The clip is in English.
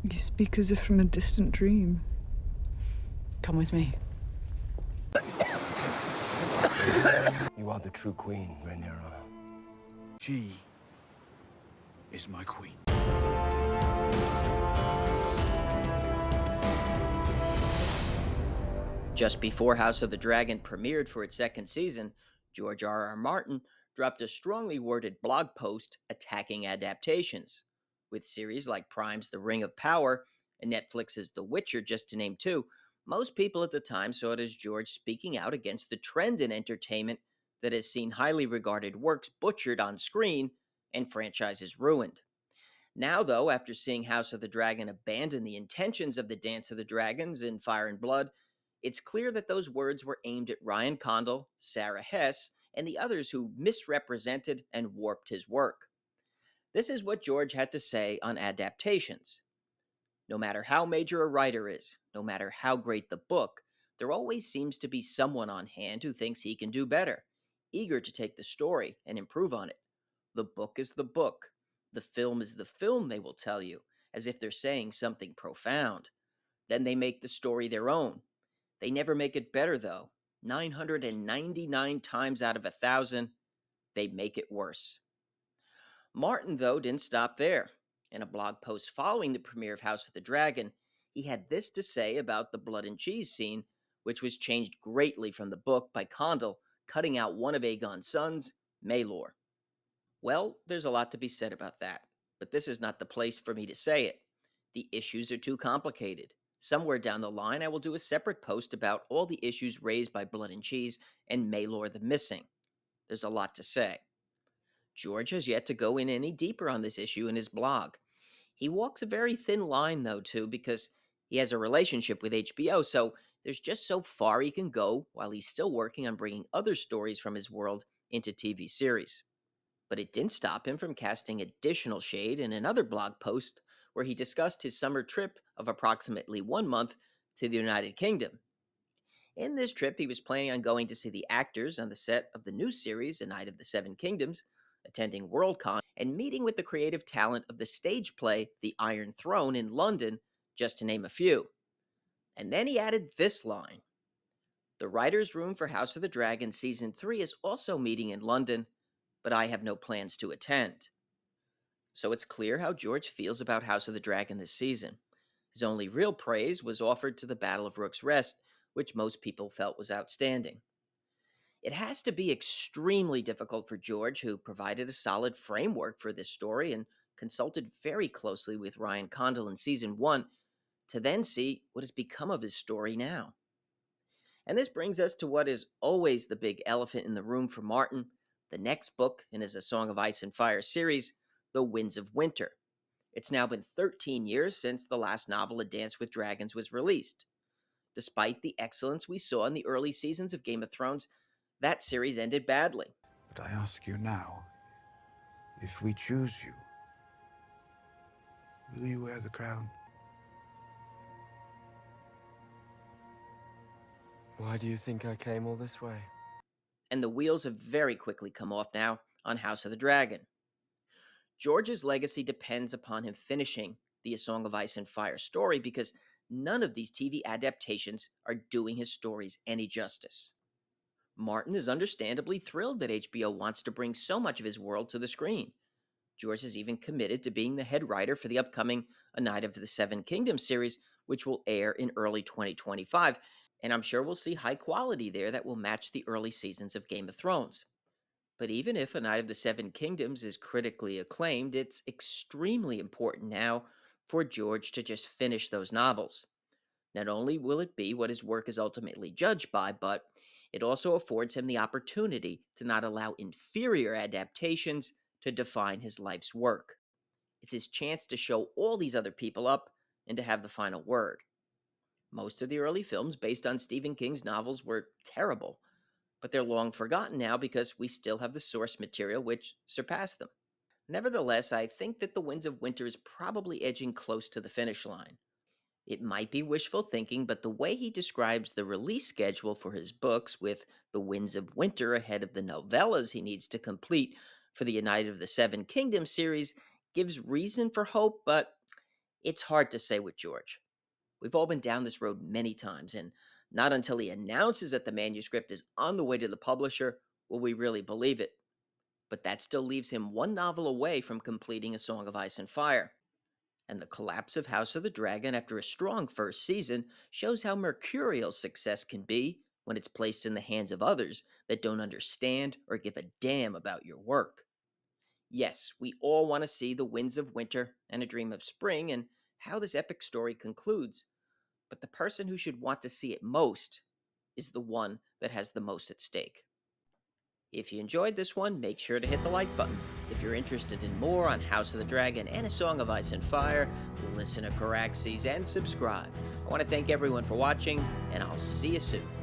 You speak as if from a distant dream. Come with me. You are the true queen, Rhaenyra. She is my queen. Just before House of the Dragon premiered for its second season, George R.R. Martin dropped a strongly worded blog post attacking adaptations. With series like Prime's The Ring of Power and Netflix's The Witcher, just to name two, most people at the time saw it as George speaking out against the trend in entertainment that has seen highly regarded works butchered on screen and franchises ruined. Now, though, after seeing House of the Dragon abandon the intentions of the Dance of the Dragons in Fire and Blood, it's clear that those words were aimed at Ryan Condal, Sarah Hess, and the others who misrepresented and warped his work. This is what George had to say on adaptations. No matter how major a writer is, no matter how great the book, there always seems to be someone on hand who thinks he can do better, eager to take the story and improve on it. The book is the book. The film is the film, they will tell you, as if they're saying something profound. Then they make the story their own. They never make it better, though. 999 times out of 1,000, they make it worse. Martin, though, didn't stop there. In a blog post following the premiere of House of the Dragon, he had this to say about the blood and cheese scene, which was changed greatly from the book by Condal, cutting out one of Aegon's sons, Maelor. Well, there's a lot to be said about that, but this is not the place for me to say it. The issues are too complicated. Somewhere down the line, I will do a separate post about all the issues raised by Blood and Cheese and Maelor the Missing. There's a lot to say. George has yet to go in any deeper on this issue in his blog. He walks a very thin line, though, too, because he has a relationship with HBO, so there's just so far he can go while he's still working on bringing other stories from his world into TV series. But it didn't stop him from casting additional shade in another blog post where he discussed his summer trip of approximately 1 month to the United Kingdom. In this trip, he was planning on going to see the actors on the set of the new series, A Knight of the Seven Kingdoms, attending Worldcon, and meeting with the creative talent of the stage play The Iron Throne in London, just to name a few. And then he added this line: "The writer's room for House of the Dragon Season 3 is also meeting in London, but I have no plans to attend." So it's clear how George feels about House of the Dragon this season. His only real praise was offered to the Battle of Rook's Rest, which most people felt was outstanding. It has to be extremely difficult for George, who provided a solid framework for this story and consulted very closely with Ryan Condal in season 1, to then see what has become of his story now. And this brings us to what is always the big elephant in the room for Martin, the next book in his A Song of Ice and Fire series, The Winds of Winter. It's now been 13 years since the last novel, A Dance with Dragons, was released. Despite the excellence we saw in the early seasons of Game of Thrones, that series ended badly. But I ask you now, if we choose you, will you wear the crown? Why do you think I came all this way? And the wheels have very quickly come off now on House of the Dragon. George's legacy depends upon him finishing the A Song of Ice and Fire story, because none of these TV adaptations are doing his stories any justice. Martin is understandably thrilled that HBO wants to bring so much of his world to the screen. George has even committed to being the head writer for the upcoming A Knight of the Seven Kingdoms series, which will air in early 2025, and I'm sure we'll see high quality there that will match the early seasons of Game of Thrones. But even if A Knight of the Seven Kingdoms is critically acclaimed, it's extremely important now for George to just finish those novels. Not only will it be what his work is ultimately judged by, but it also affords him the opportunity to not allow inferior adaptations to define his life's work. It's his chance to show all these other people up and to have the final word. Most of the early films based on Stephen King's novels were terrible, but they're long forgotten now because we still have the source material which surpassed them. Nevertheless, I think that The Winds of Winter is probably edging close to the finish line. It might be wishful thinking, but the way he describes the release schedule for his books, with The Winds of Winter ahead of the novellas he needs to complete for the A Knight of the Seven Kingdoms series, gives reason for hope, but It's hard to say with George. We've all been down this road many times, and not until he announces that the manuscript is on the way to the publisher will we really believe it. But that still leaves him one novel away from completing A Song of Ice and Fire. And the collapse of House of the Dragon after a strong first season shows how mercurial success can be when it's placed in the hands of others that don't understand or give a damn about your work. Yes, we all want to see the winds of winter and a dream of spring and how this epic story concludes, but the person who should want to see it most is the one that has the most at stake. If you enjoyed this one, make sure to hit the like button. If you're interested in more on House of the Dragon and A Song of Ice and Fire, listen to Caraxes and subscribe. I want to thank everyone for watching, and I'll see you soon.